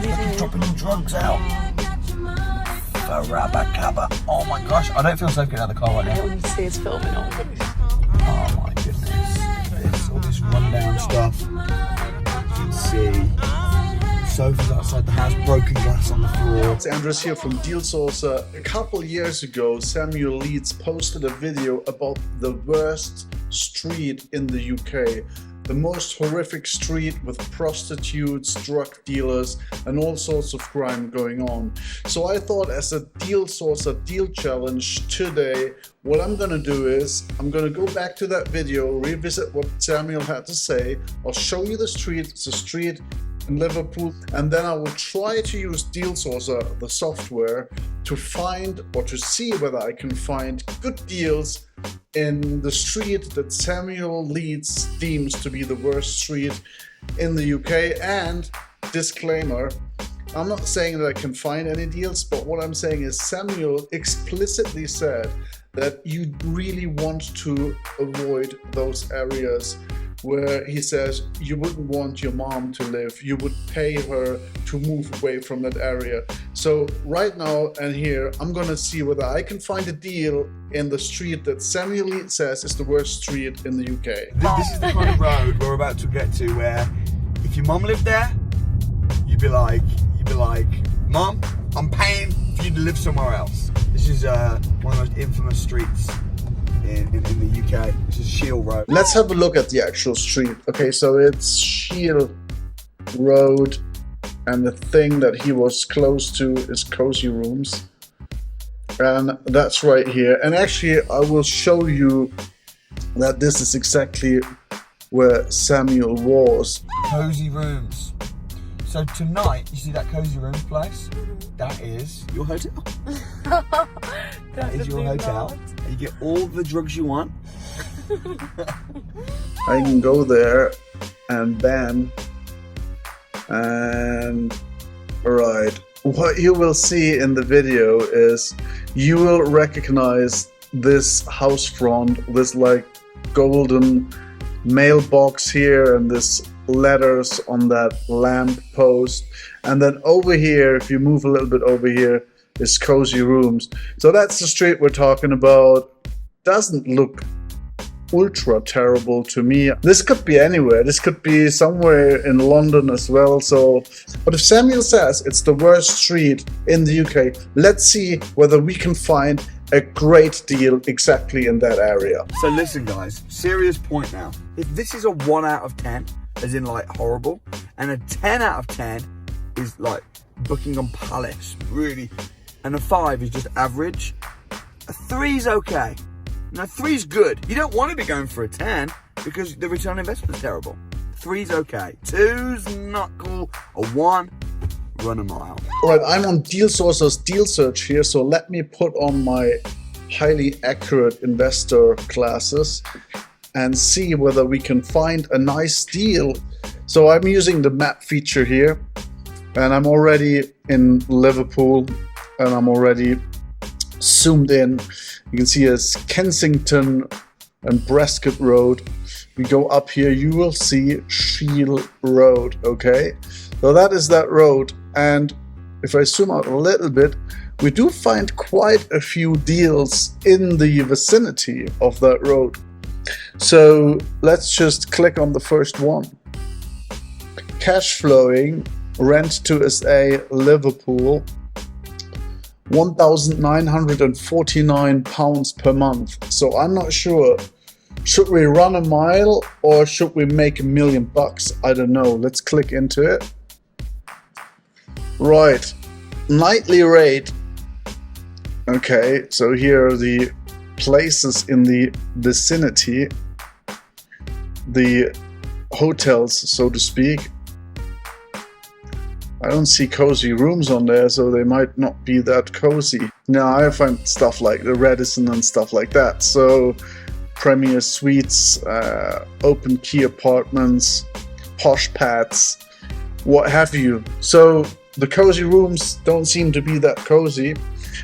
Fucking dropping new drugs out. Farabakaba. Oh my gosh, I don't feel safe getting out of the car right now. I want to see us filming all this. Oh my goodness. All this rundown stuff. You can see sofas outside the house, broken glass on the floor. It's Andres here from Dealsourcing. A couple years ago, Samuel Leeds posted a video about the worst street in the UK. The most horrific street with prostitutes, drug dealers, and all sorts of crime going on. So I thought, as a Dealsourcing deal challenge today, what I'm gonna do is I'm gonna go back to that video, revisit what Samuel had to say. I'll show you the street. It's a street in Liverpool, and then I will try to use Dealsourcing, the software, to find or to see whether I can find good deals in the street that Samuel Leeds deems to be the worst street in the UK. And disclaimer, I'm not saying that I can find any deals, but what I'm saying is Samuel explicitly said that you really want to avoid those areas where he says you wouldn't want your mom to live, you would pay her to move away from that area. So right now and here, I'm gonna see whether I can find a deal in the street that Samuel Leeds says is the worst street in the UK. This is the kind of road we're about to get to where if your mum lived there, you'd be like, Mum, I'm paying for you to live somewhere else. This is one of the most infamous streets in the UK. This is Shield Road. Let's have a look at the actual street. Okay, so it's Shield Road, and the thing that he was close to is Cozy Rooms. And that's right here. And actually, I will show you that this is exactly where Samuel was. Cozy Rooms. So tonight, you see that Cozy Rooms place? That is your hotel. That is your hotel. You get all the drugs you want. I can go there and bam. And right, what you will see in the video is you will recognize this house front, this like golden mailbox here, and this letters on that lamp post. And then over here, if you move a little bit over here, is Cozy Rooms. So that's the street we're talking about. Doesn't look ultra terrible to me. This could be anywhere. This could be somewhere in London as well. So, but if Samuel says it's the worst street in the UK, let's see whether we can find a great deal exactly in that area. So listen guys, serious point now. If this is a 1 out of 10, as in like horrible, and a 10 out of 10 is like Buckingham Palace, really, and a 5 is just average, a 3 is okay. Now 3 is good. You don't want to be going for a 10 because the return on investment is terrible. 3 is okay. 2's not cool. A 1, run a mile. All right, I'm on Dealsourcing's deal search here, so let me put on my highly accurate investor classes and see whether we can find a nice deal. So I'm using the map feature here, and I'm already in Liverpool, and I'm already zoomed in. You can see as Kensington and Prescott Road. We go up here, you will see Shield Road, okay? So that is that road, and if I zoom out a little bit, we do find quite a few deals in the vicinity of that road. So let's just click on the first one. Cashflowing, rent to SA, Liverpool, £1,949 per month. So I'm not sure. Should we run a mile or should we make $1 million? I don't know. Let's click into it. Right, nightly rate. Okay, so here are the places in the vicinity, the hotels, so to speak. I don't see Cozy Rooms on there, so they might not be that cozy. Now I find stuff like the Radisson and stuff like that. So Premier Suites, open key apartments, posh pads, what have you. So the Cozy Rooms don't seem to be that cozy.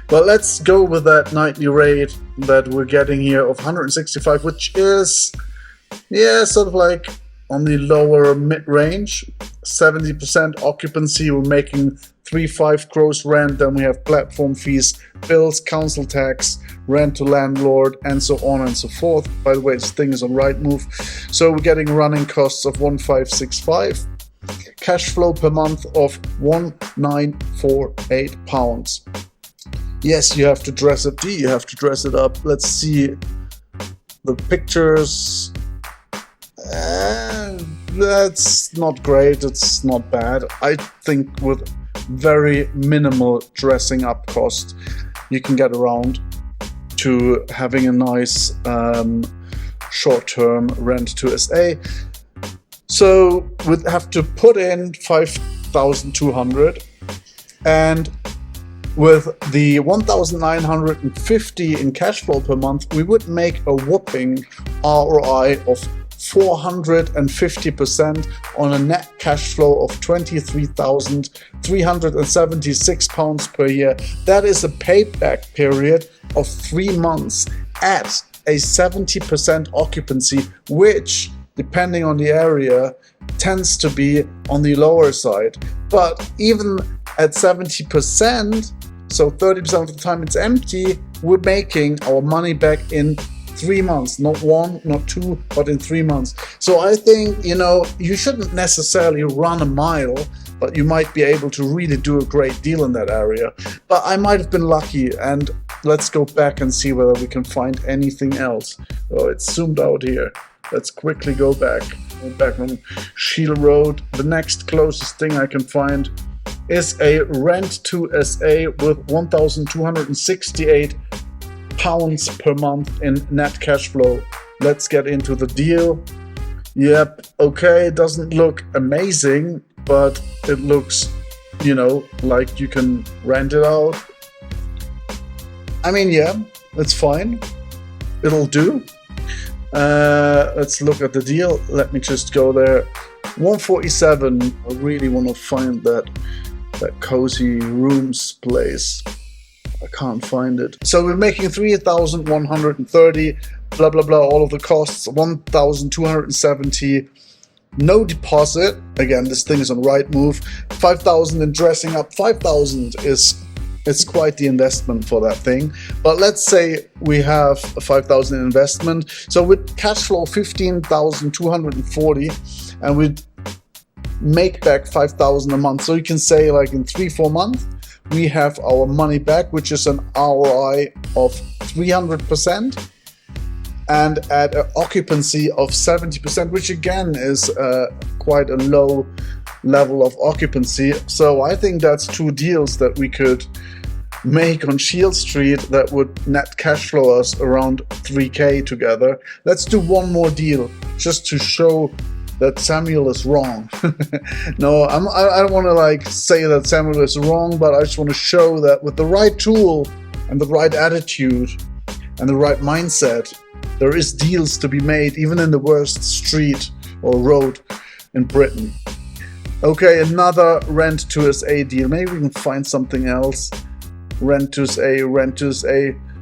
But let's go with that nightly rate that we're getting here of 165, which is, yeah, sort of like on the lower mid-range, 70% occupancy. We're making 3.5 gross rent. Then we have platform fees, bills, council tax, rent to landlord, and so on and so forth. By the way, this thing is on Rightmove. So we're getting running costs of 1,565. Cash flow per month of £1,948. Yes, you have to dress it. You have to dress it up. Let's see the pictures. That's not great. It's not bad. I think with very minimal dressing up cost, you can get around to having a nice short-term rent to SA. So we'd have to put in 5,200, and with the 1,950 in cash flow per month, we would make a whopping ROI of 450% on a net cash flow of £23,376 per year. That is a payback period of 3 months at a 70% occupancy, which, depending on the area, tends to be on the lower side. But even at 70%, so 30% of the time it's empty, we're making our money back in 3 months, not 1, not 2, but in 3 months. So I think, you shouldn't necessarily run a mile, but you might be able to really do a great deal in that area. But I might have been lucky, and let's go back and see whether we can find anything else. Oh, it's zoomed out here. Let's quickly go back. Back on Shield Road. The next closest thing I can find is a rent to SA with £1,268 per month in net cash flow. Let's get into the deal. Yep, okay, it doesn't look amazing, but it looks, like you can rent it out. I mean, yeah, it's fine. It'll do. Let's look at the deal. Let me just go there. 147. I really want to find that cozy rooms place. I can't find it. So we're making 3,130, blah blah blah, all of the costs, 1,270. No deposit. Again, this thing is on Rightmove. 5,000 in dressing up. 5,000 is quite the investment for that thing. But let's say we have a 5,000 investment. So with cash flow 15,240, and we'd make back 5,000 a month. So you can say, like, in 3-4 months, we have our money back, which is an ROI of 300%, and at an occupancy of 70%, which again is quite a low level of occupancy. So I think that's 2 deals that we could make on Shield Street that would net cash flow us around 3K together. Let's do one more deal just to show that Samuel is wrong. No, I don't want to say that Samuel is wrong, but I just want to show that with the right tool and the right attitude and the right mindset, there is deals to be made even in the worst street or road in Britain. Okay, another rent to SA deal. Maybe we can find something else. Rent to SA.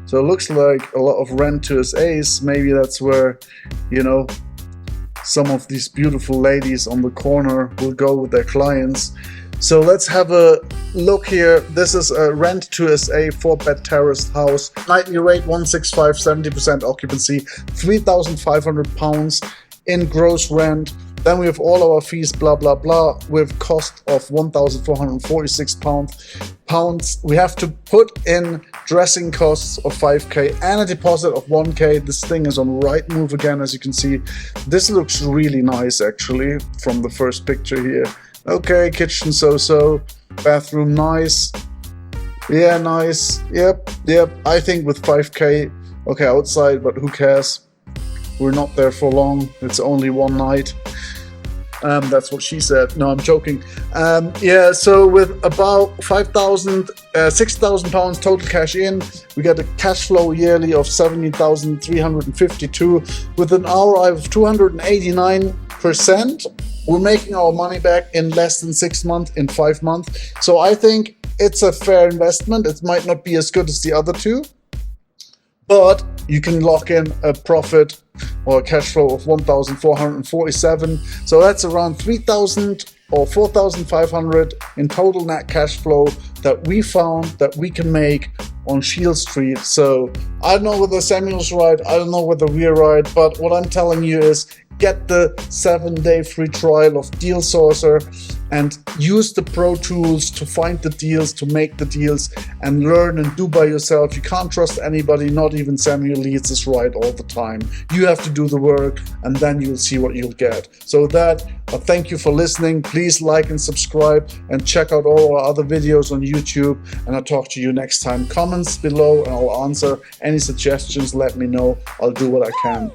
So it looks like a lot of rent to SAs. Maybe that's where, some of these beautiful ladies on the corner will go with their clients. So let's have a look here. This is a rent to SA 4-bed terraced house. Nightly rate 165, 70% occupancy, £3,500 in gross rent. Then we have all our fees, blah blah blah, with cost of £1,446. We have to put in dressing costs of 5K and a deposit of 1K. This thing is on Rightmove again, as you can see. This looks really nice actually from the first picture here. Okay, kitchen so-so, bathroom nice. Yeah, nice. Yep. I think with 5K, okay, outside, but who cares? We're not there for long. It's only one night. That's what she said. No, I'm joking. Yeah, so with about 5,000, 6,000 pounds total cash in, we get a cash flow yearly of 17,352 with an ROI of 289%. We're making our money back in less than 6 months, in 5 months. So I think it's a fair investment. It might not be as good as the other two, but you can lock in a profit or a cash flow of 1,447. So that's around 3,000 or 4,500 in total net cash flow that we found that we can make on Shield Street. So I don't know whether Samuel's right, I don't know whether we're right, but what I'm telling you is get the 7-day free trial of Dealsourcer and use the pro tools to find the deals, to make the deals, and learn and do by yourself. You can't trust anybody, not even Samuel Leeds is right all the time. You have to do the work, and then you'll see what you'll get. So with that, thank you for listening. Please like and subscribe, and check out all our other videos on YouTube, and I'll talk to you next time. Comments below and I'll answer any suggestions. Let me know. I'll do what I can.